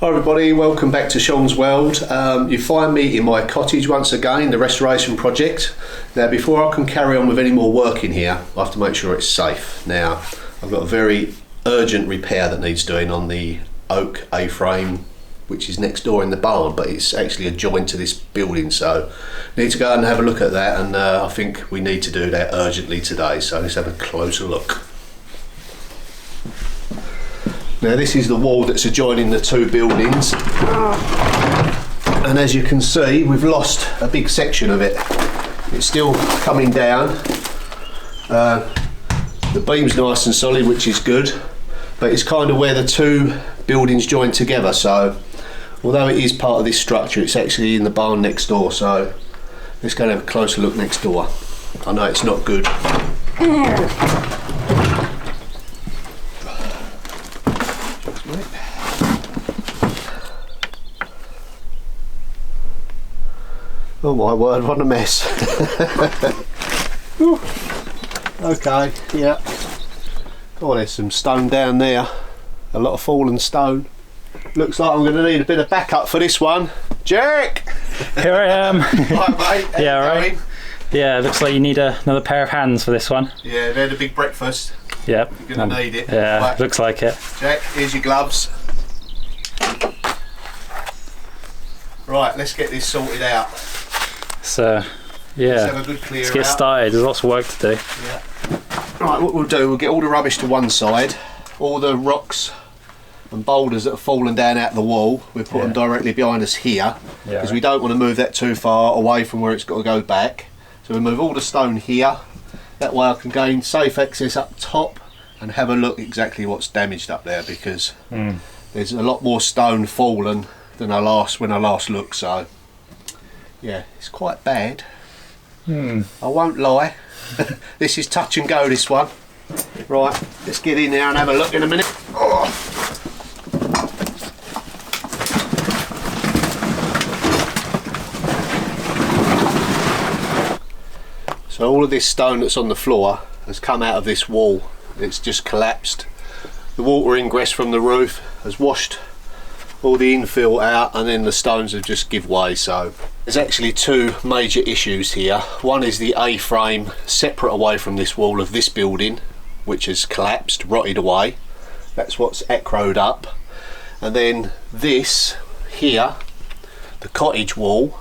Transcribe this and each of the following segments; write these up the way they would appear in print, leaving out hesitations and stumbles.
Hi everybody, welcome back to Sean's World. You find me in my cottage once again, the restoration project. Now before I can carry on with any more work in here, I have to make sure it's safe. Now I've got a very urgent repair that needs doing on the oak A-frame which is next door in the barn, but it's actually adjoined to this building, so I need to go and have a look at that, and I think we need to do that urgently today, so let's have a closer look. Now this is the wall that's adjoining the two buildings, and as you can see we've lost a big section of it. It's still coming down. The beam's nice and solid, which is good, but it's kind of where the two buildings join together, so although it is part of this structure, it's actually in the barn next door, so let's go and have a closer look next door. I know it's not good. Oh my word, what a mess. Okay, yeah. Oh, there's some stone down there. A lot of fallen stone. Looks like I'm going to need a bit of backup for this one. Jack! Here I am. Right, mate. Yeah, right. Yeah, looks like you need another pair of hands for this one. Yeah, they had a big breakfast. Yep. You're going to need it. Yeah, right. Looks like it. Jack, here's your gloves. Right, let's get this sorted out. So, yeah, let's have a good clear let's get out. started. There's lots of work to do. Yeah. Right, what we'll do, we'll get all the rubbish to one side, all the rocks and boulders that have fallen down out the wall, we'll put them directly behind us here, because we don't want to move that too far away from where it's got to go back. So we'll move all the stone here, that way I can gain safe access up top and have a look exactly what's damaged up there, because there's a lot more stone fallen than when I last looked, so yeah, it's quite bad. I won't lie. This is touch and go, this one. Right, let's get in there and have a look in a minute. Oh. So all of this stone that's on the floor has come out of this wall. It's just collapsed. The water ingress from the roof has washed all the infill out, and then the stones have just give way. So there's actually two major issues here. One is the A-frame separate away from this wall of this building, which has collapsed, rotted away. That's what's acroed up. And then this here, the cottage wall,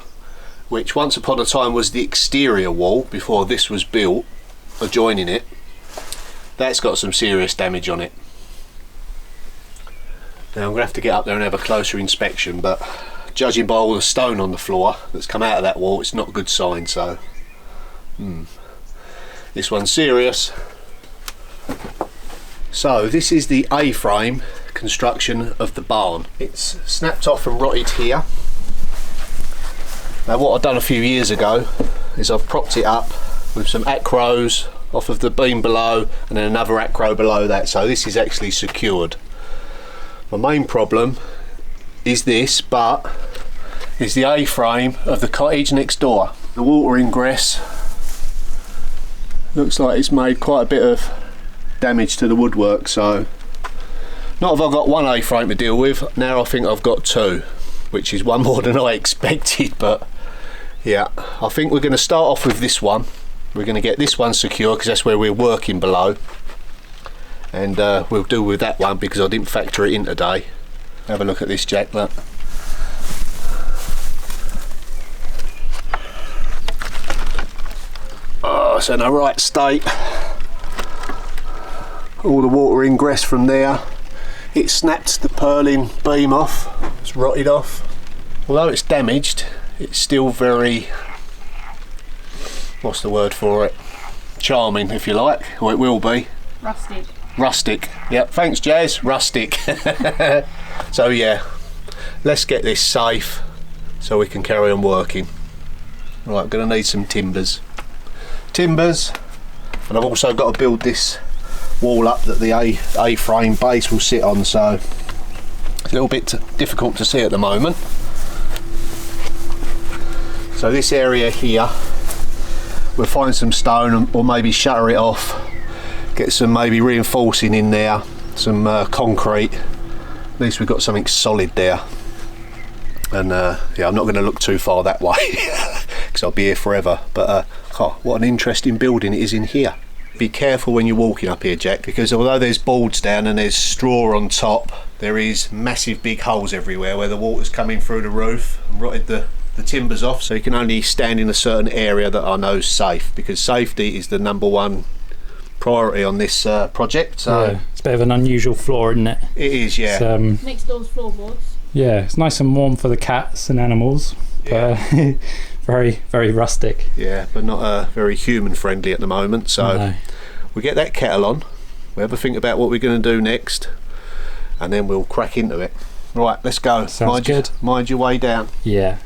which once upon a time was the exterior wall before this was built, adjoining it, that's got some serious damage on it. Now I'm going to have to get up there and have a closer inspection, but judging by all the stone on the floor that's come out of that wall, it's not a good sign, so this one's serious. So this is the A-frame construction of the barn. It's snapped off and rotted here. Now what I've done a few years ago is I've propped it up with some acros off of the beam below and then another acro below that, so this is actually secured. My main problem is this, but is the A-frame of the cottage next door. The water ingress looks like it's made quite a bit of damage to the woodwork, so not have I got one A-frame to deal with, now I think I've got two, which is one more than I expected, but yeah, I think we're going to start off with this one. We're going to get this one secure because that's where we're working below. And we'll do with that one because I didn't factor it in today. Have a look at this, Jack, look. Oh, it's in the right state. All the water ingress from there. It snapped the purlin beam off. It's rotted off. Although it's damaged, it's still very, what's the word for it? Charming, if you like, or it will be. Rustic. Rustic, yep, thanks Jazz, rustic. So yeah, let's get this safe so we can carry on working. Right, gonna need some timbers. And I've also got to build this wall up that the A-frame base will sit on, so it's a little bit difficult to see at the moment. So this area here, we'll find some stone or maybe shutter it off, get some maybe reinforcing in there, some concrete, least we've got something solid there. And yeah, I'm not going to look too far that way because I'll be here forever. But oh, what an interesting building it is in here. Be careful when you're walking up here, Jack, because although there's boards down and there's straw on top, there is massive big holes everywhere where the water's coming through the roof and rotted the timbers off. So you can only stand in a certain area that I know is safe, because safety is the #1 priority on this project. So yeah, it's a bit of an unusual floor, isn't it? it is, yeah. It's, next door's floorboards. yeah, it's nice and warm for the cats and animals, but very, very rustic. Yeah, but not very human friendly at the moment. So No. we get that kettle on, we have a think about what we're going to do next, and then we'll crack into it. Right, let's go. Sounds good. Mind your way down. Yeah.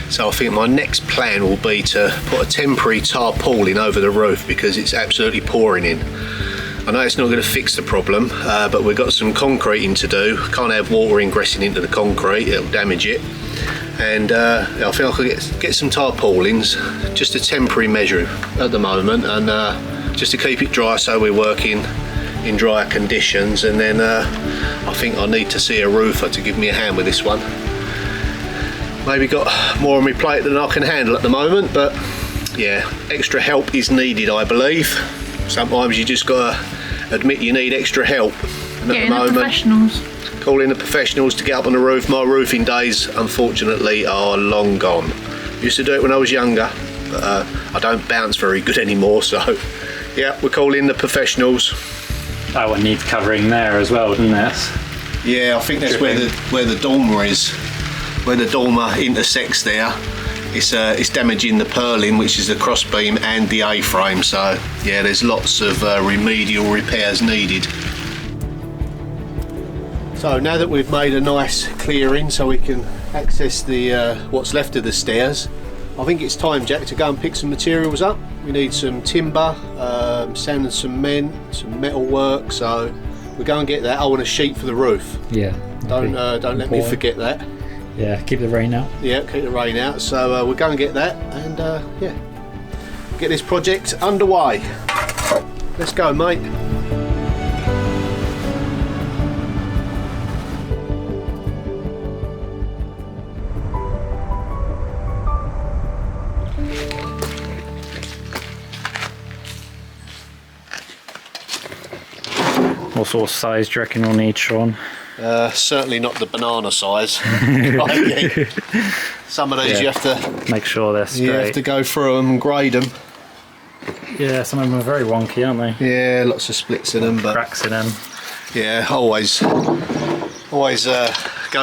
So I think my next plan will be to put a temporary tarpaulin over the roof because it's absolutely pouring in. I know it's not going to fix the problem, but we've got some concreting to do. Can't have water ingressing into the concrete, it'll damage it. And I think I could get some tarpaulins, just a temporary measure at the moment, and just to keep it dry so we're working in drier conditions. And then I think I need to see a roofer to give me a hand with this one. Maybe got more on my plate than I can handle at the moment, but yeah, extra help is needed, I believe. Sometimes you just gotta admit you need extra help. And Getting the professionals. Calling the professionals to get up on the roof. My roofing days, unfortunately, are long gone. Used to do it when I was younger, but I don't bounce very good anymore, so yeah, we're calling the professionals. That one needs covering there as well, doesn't it? Yeah, I think that's where the dormer is. Where the dormer intersects there, it's damaging the purlin, which is the crossbeam, and the A-frame. So yeah, there's lots of remedial repairs needed. So now that we've made a nice clearing so we can access the what's left of the stairs, I think it's time, Jack, to go and pick some materials up. We need some timber, sand and cement, some metal work. So we'll go and get that. I want a sheet for the roof. Yeah. Don't let me forget that. Yeah, keep the rain out. Yeah, keep the rain out. So we'll go and get that, and yeah, get this project underway. Let's go, mate. What sort of size do you reckon we'll need, Sean? Certainly not the banana size. Some of these you have to make sure they're straight. You have to go through them and grade them. Yeah, some of them are very wonky, aren't they? Yeah, lots of splits in them, but cracks in them. Yeah, always go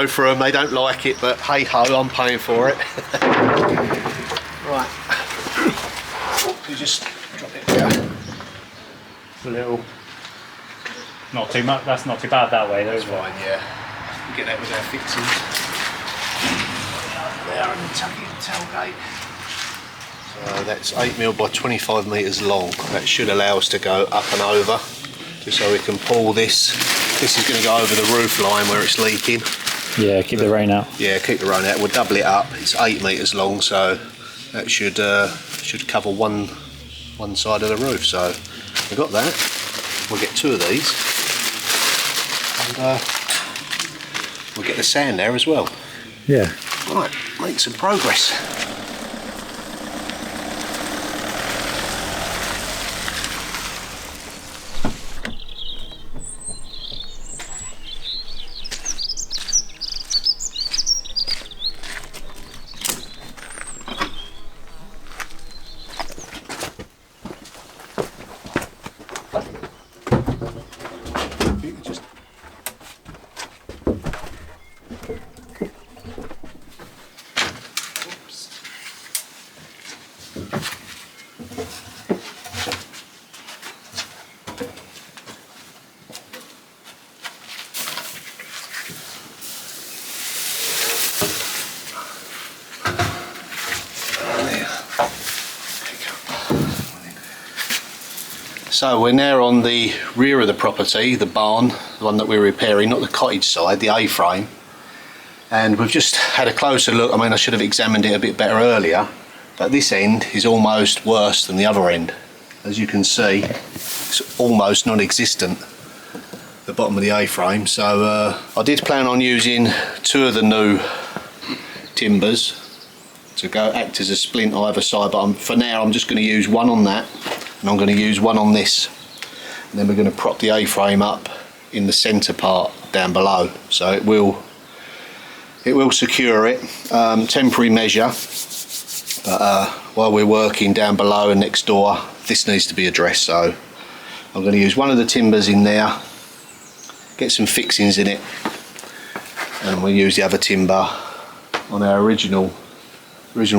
through them. They don't like it, but hey ho, I'm paying for it. Right, you just drop it down. A little. Not too much. That's not too bad that way, though. That's fine. Yeah, we get that with our fixings. There and tuck it in tailgate. So that's 8mm by 25 metres long. That should allow us to go up and over, just so we can pull this. This is going to go over the roof line where it's leaking. Yeah, keep the rain out. Yeah, keep the rain out. We'll double it up. It's 8 metres long, so that should cover one side of the roof. So we've got that. We'll get 2 of these, and we'll get the sand there as well. Yeah. Right, make some progress. So we're now on the rear of the property, the barn, the one that we're repairing, not the cottage side, the A-frame. And we've just had a closer look. I mean, I should have examined it a bit better earlier, but this end is almost worse than the other end. As you can see, it's almost non-existent, the bottom of the A-frame. So I did plan on using 2 of the new timbers to go act as a splint either side, but for now I'm just going to use one on that, and I'm going to use one on this, and then we're going to prop the A-frame up in the centre part down below, so it will secure it. Temporary measure, but while we're working down below and next door, this needs to be addressed. So I'm going to use one of the timbers in there, get some fixings in it, and we'll use the other timber on our original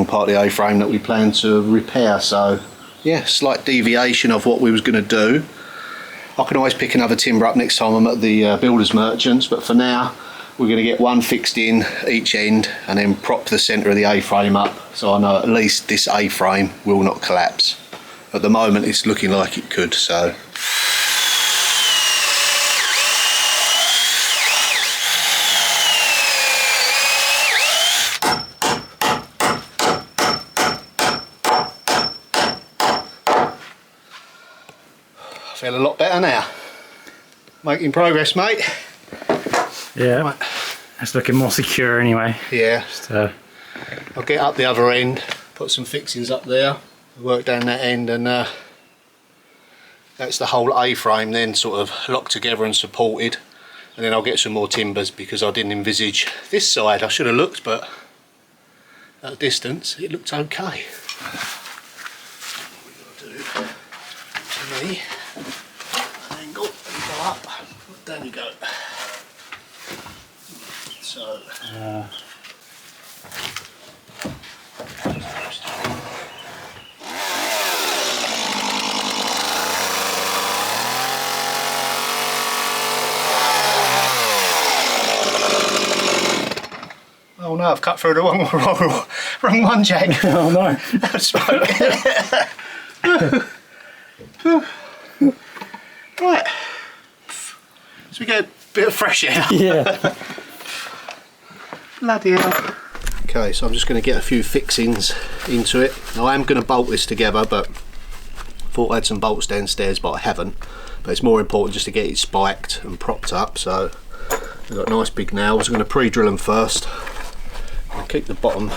part of the A-frame that we plan to repair. So yeah, slight deviation of what we was going to do. I can always pick another timber up next time I'm at the builders merchants, but for now we're going to get one fixed in each end and then prop the centre of the A-frame up, so I know at least this A-frame will not collapse. At the moment it's looking like it could, so I feel a lot better now. Making progress, mate. Yeah, right. It's looking more secure anyway. Yeah. Just, I'll get up the other end, put some fixings up there, work down that end, and that's the whole A-frame then sort of locked together and supported. And then I'll get some more timbers, because I didn't envisage this side. I should have looked, but at a distance it looked okay. What we've got to do to me, angle and go up, down you go. So oh no, I've cut through the wrong one, Jack. oh no. Right, so we get a bit of fresh air. Yeah. Bloody hell. Okay, so I'm just going to get a few fixings into it. Now I am going to bolt this together, but thought I had some bolts downstairs, but I haven't. But it's more important just to get it spiked and propped up. So I've got nice big nails. I'm going to pre-drill them first. I'll keep the bottom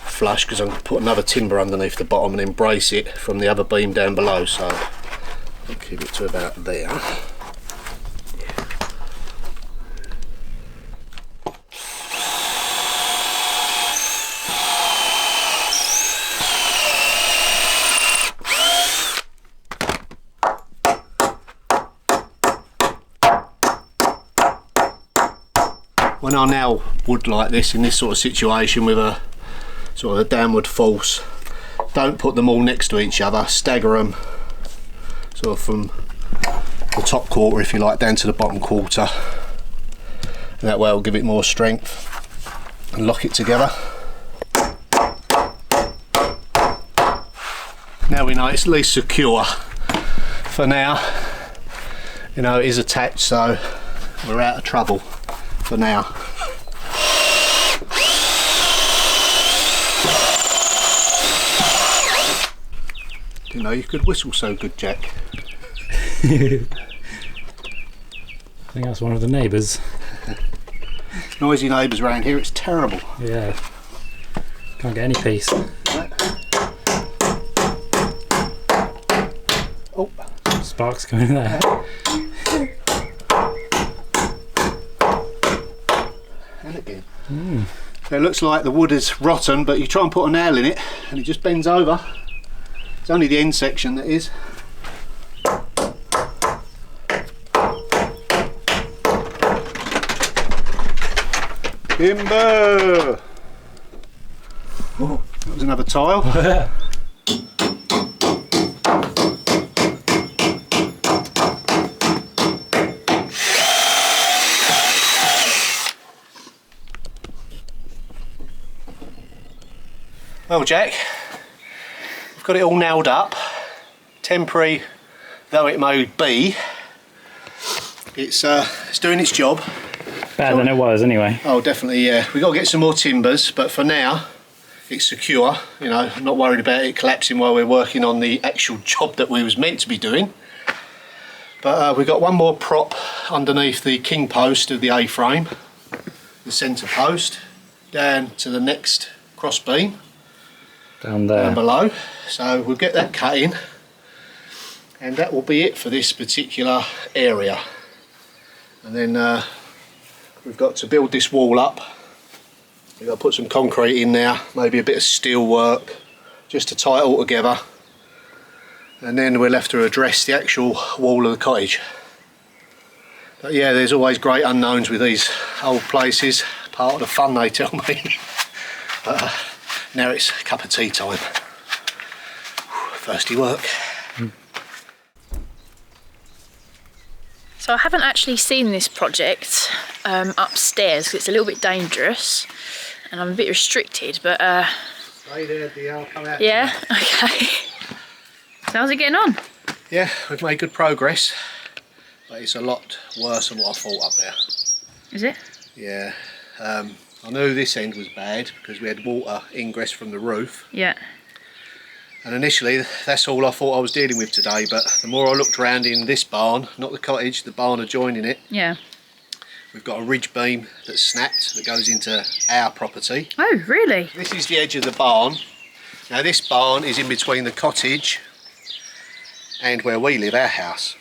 flush because I'm going to put another timber underneath the bottom and then brace it from the other beam down below. So I'll keep it to about there. When I nail wood like this in this sort of situation with a sort of a downward force, don't put them all next to each other, stagger them sort of from the top quarter, if you like, down to the bottom quarter, and that way it'll give it more strength, and lock it together. Now we know it's at least secure. For now, you know, it is attached, so we're out of trouble for now. Didn't know you could whistle so good, Jack. I think that's one of the neighbours. Noisy neighbours around here, it's terrible. Yeah. Can't get any peace. Oh, Sparks going there. and again. It looks like the wood is rotten, but you try and put a nail in it and it just bends over. It's only the end section that is. Timber! Oh, that was another tile. Well, Jack, we've got it all nailed up. Temporary though it may be, it's doing its job. Better than it was anyway. Oh, definitely, yeah. We've got to get some more timbers, but for now, it's secure. You know, I'm not worried about it collapsing while we're working on the actual job that we was meant to be doing. But we've got one more prop underneath the king post of the A-frame, the centre post, down to the next cross beam. Down there. Down below. So we'll get that cut in, and that will be it for this particular area. And then we've got to build this wall up. We've got to put some concrete in there, maybe a bit of steel work, just to tie it all together. And then we'll have to address the actual wall of the cottage. But yeah, there's always great unknowns with these old places. Part of the fun, they tell me. But now it's a cup of tea time. Thirsty work. So I haven't actually seen this project upstairs because it's a little bit dangerous and I'm a bit restricted, but Stay there, dear, I'll come out. yeah, okay. So how's it getting on? Yeah, we've made good progress, but it's a lot worse than what I thought up there. Is it? Yeah, I knew this end was bad because we had water ingress from the roof, Yeah. and initially that's all I thought I was dealing with today, but the more I looked around in this barn, not the cottage, the barn adjoining it, Yeah. we've got a ridge beam that's snapped that goes into our property. Oh, really? This is the edge of the barn. Now this barn is in between the cottage and where we live, our house.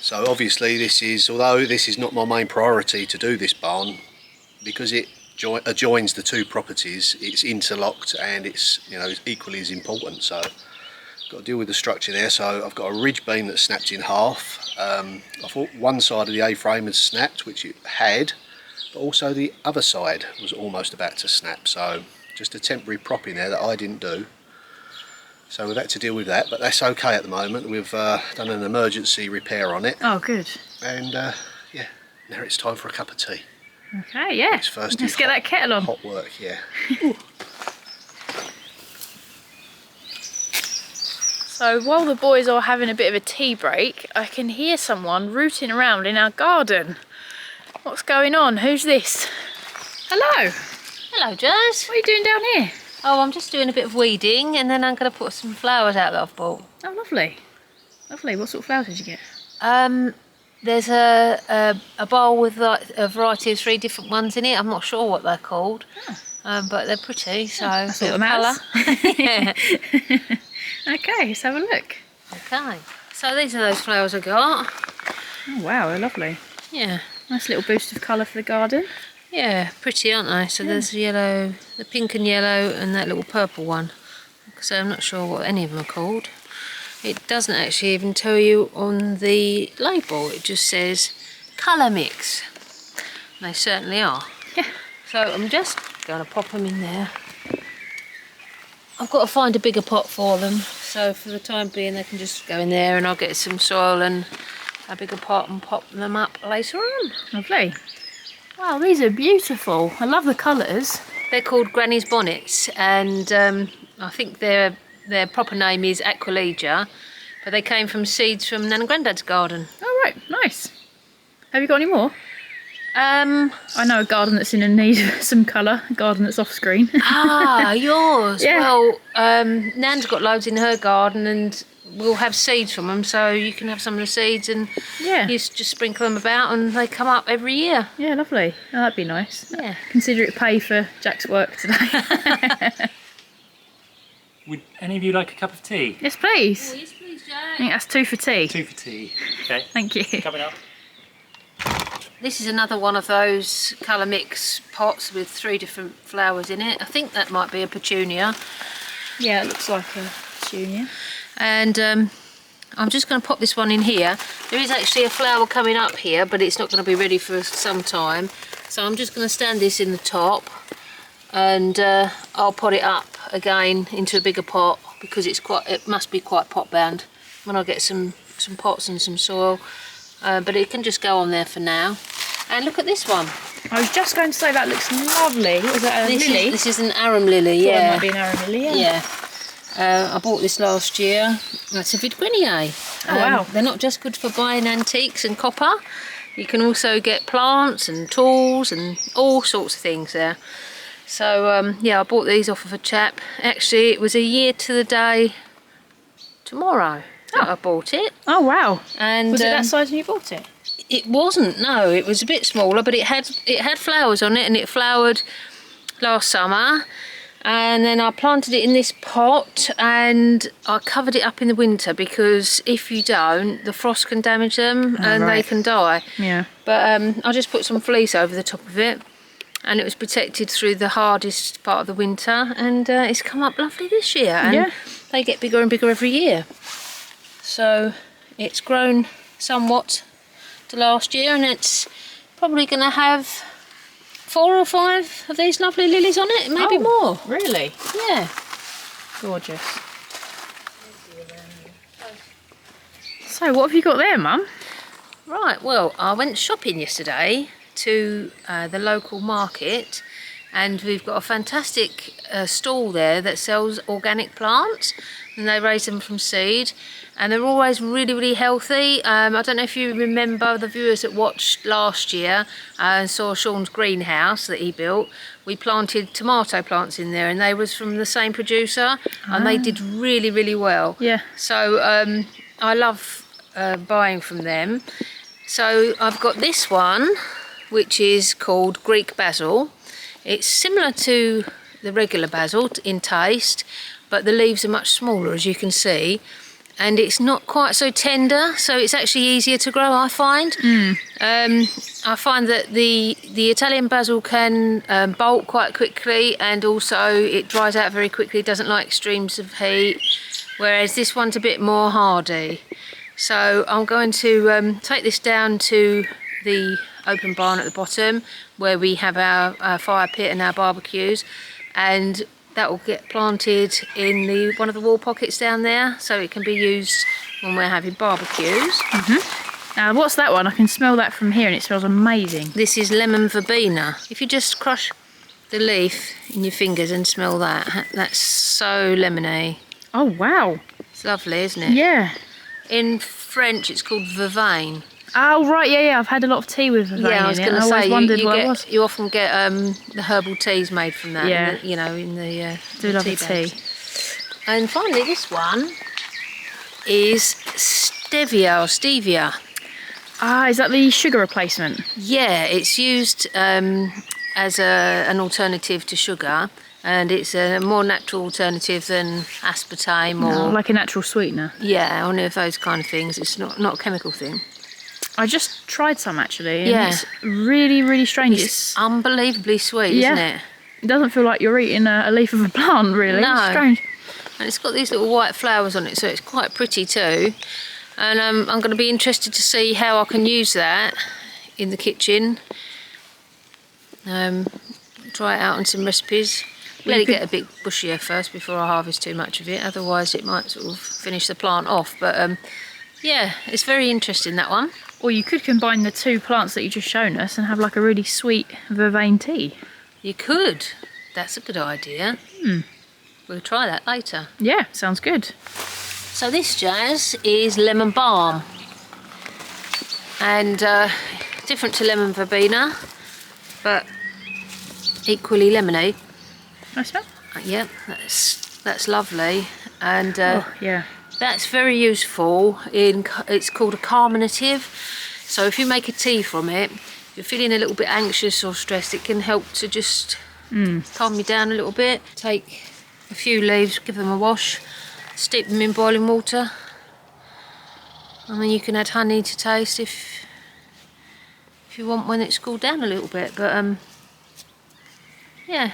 So obviously this is, although this is not my main priority to do this barn, because it adjoins the two properties, it's interlocked and it's, you know, equally as important. So I've got to deal with the structure there. So I've got a ridge beam that's snapped in half. I thought one side of the A-frame had snapped, which it had, but also the other side was almost about to snap. So just a temporary prop in there that I didn't do. So we've had to deal with that, but that's okay at the moment. We've done an emergency repair on it. Oh, good. And yeah, now it's time for a cup of tea. Okay, yeah. It's first Let's get that kettle on. Hot work, yeah. So while the boys are having a bit of a tea break, I can hear someone rooting around in our garden. What's going on? Who's this? Hello. Hello, Jazz. What are you doing down here? Oh, I'm just doing a bit of weeding and then I'm going to put some flowers out that I've bought. Oh, lovely. Lovely. What sort of flowers did you get? There's a bowl with like a variety of 3 different ones in it. I'm not sure what they're called, but they're pretty. So That's bit what of matters. colour. Yeah. Okay, let's have a look. Okay. So these are those flowers I got. Oh, wow, they're lovely. Yeah. Nice little boost of colour for the garden. Yeah, pretty, aren't they? So there's yellow, the pink and yellow, and that little purple one. So I'm not sure what any of them are called. It doesn't actually even tell you on the label. It just says colour mix. And they certainly are. Yeah. So I'm just going to pop them in there. I've got to find a bigger pot for them. So for the time being, they can just go in there, and I'll get some soil and a bigger pot and pop them up later on. Lovely. Wow, these are beautiful. I love the colours. They're called Granny's Bonnets, and I think their proper name is Aquilegia, but they came from seeds from Nan and Grandad's garden. Oh, right, nice. Have you got any more? Um, I know a garden that's in need of some colour, a garden that's off screen. yours. Yeah. Well, Nan's got loads in her garden, and we'll have seeds from them, so you can have some of the seeds and Yeah. you just sprinkle them about, and they come up every year. Yeah, lovely. Oh, that'd be nice. Yeah. Consider it pay for Jack's work today. Would any of you like a cup of tea? Yes, please. Yes, please, I Jack. think that's 2 for tea. 2 for tea. Okay. Thank you. Coming up. This is another one of those colour mix pots with 3 different flowers in it. I think that might be a petunia. Yeah, it looks like a petunia. And I'm just going to pop this one in here. There is actually a flower coming up here, but it's not going to be ready for some time. So I'm just going to stand this in the top, and I'll pot it up again into a bigger pot, because it must be quite pot bound when I get some pots and some soil. But it can just go on there for now. And look at this one. I was just going to say that looks lovely. What is that, a lily? This is an arum lily, Thought it yeah. might be an arum lily, yeah. Yeah. I bought this last year. That's a Vidgrenier. Oh, wow. They're not just good for buying antiques and copper. You can also get plants and tools and all sorts of things there. So yeah, I bought these off of a chap. Actually, it was a year to the day tomorrow that I bought it. Oh, wow. And Was it that size when you bought it? it wasn't, no, it was a bit smaller, but it had flowers on it, and it flowered last summer. And then I planted it in this pot and I covered it up in the winter, because if you don't, the frost can damage them and they can die. Yeah. But I just put some fleece over the top of it, and it was protected through the hardest part of the winter, and it's come up lovely this year. And they get bigger and bigger every year. So it's grown somewhat to last year, and it's probably going to have 4 or 5 of these lovely lilies on it, maybe more. Really? Yeah. Gorgeous. So what have you got there, Mum? Right, well, I went shopping yesterday to the local market, and we've got a fantastic stall there that sells organic plants, and they raise them from seed, and they're always really, really healthy. I don't know if you remember, the viewers that watched last year and saw Sean's greenhouse that he built. We planted tomato plants in there, and they was from the same producer, and they did really, really well. Yeah. So I love buying from them. So I've got this one, which is called Greek basil. It's similar to the regular basil in taste, but the leaves are much smaller, as you can see, and it's not quite so tender, so it's actually easier to grow, I find. I find that the Italian basil can bolt quite quickly, and also it dries out very quickly, doesn't like extremes of heat, whereas this one's a bit more hardy. So I'm going to take this down to the open barn at the bottom, where we have our fire pit and our barbecues, and that will get planted in one of the wall pockets down there, so it can be used when we're having barbecues. Now, what's that one? I can smell that from here, and it smells amazing. This is lemon verbena. If you just crush the leaf in your fingers and smell that, that's so lemony. Oh, wow. It's lovely, isn't it? Yeah. In French, it's called vervain. Oh, right, yeah, I've had a lot of tea with vervain. Yeah, I was going to say, always wondered what it was. you often get the herbal teas made from that. Yeah. In the, you know, in the Do love a tea tea. bags. And finally, this one is stevia. Ah, is that the sugar replacement? Yeah, it's used as an alternative to sugar, and it's a more natural alternative than aspartame or Like a natural sweetener. yeah, any of those kind of things. It's not a chemical thing. I just tried some, actually, and Yeah. it's really, really strange. It's unbelievably sweet, isn't it? It doesn't feel like you're eating a leaf of a plant, really. No. It's strange. And it's got these little white flowers on it, so it's quite pretty too. And I'm going to be interested to see how I can use that in the kitchen. Try it out on some recipes. Let it get a bit bushier first before I harvest too much of it, otherwise it might sort of finish the plant off. But yeah, it's very interesting, that one. Or you could combine the 2 plants that you just shown us and have like a really sweet vervain tea. You could. That's a good idea. We'll try that later. Yeah, sounds good. So this jazz is lemon balm, and different to lemon verbena, but equally lemony. Nice smell. Yeah, that's lovely, and Yeah. that's very useful. It's called a carminative. So if you make a tea from it, if you're feeling a little bit anxious or stressed, it can help to just calm you down a little bit. Take a few leaves, give them a wash, steep them in boiling water, and then you can add honey to taste if you want when it's cooled down a little bit. But yeah,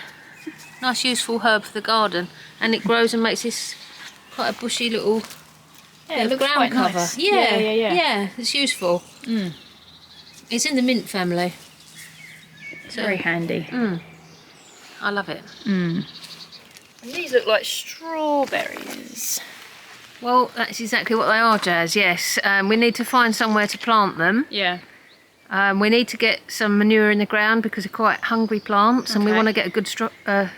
nice useful herb for the garden, and it grows and makes this quite a bushy little Yeah, bit of ground cover. Nice. Yeah, Yeah. it's useful. It's in the mint family. It's very handy. I love it. And these look like strawberries. Well, that's exactly what they are, Jazz, yes. We need to find somewhere to plant them. Yeah. We need to get some manure in the ground because they're quite hungry plants, and we Okay. want to get a good a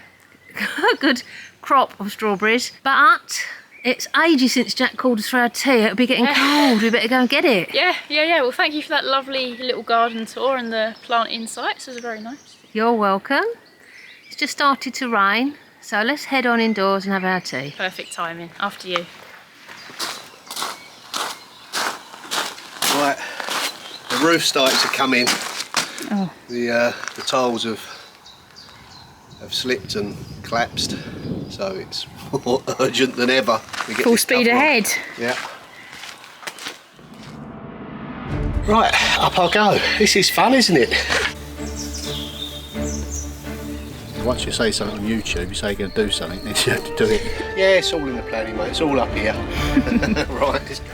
good crop of strawberries. But It's ages since Jack called us for our tea. It'll be getting cold. We better go and get it. Yeah. Well, thank you for that lovely little garden tour and the plant insights. It was very nice. You're welcome. It's just started to rain, so let's head on indoors and have our tea. Perfect timing. After you. Right, the roof started to come in. Oh. The tiles have slipped and collapsed, so it's more urgent than ever. We get Full this speed cover on. ahead. Yeah. Right, up I go. This is fun, isn't it? Once you say something on YouTube, you say you're going to do something, then you have to do it. Yeah, it's all in the planning, mate. It's all up here. Right, let's go.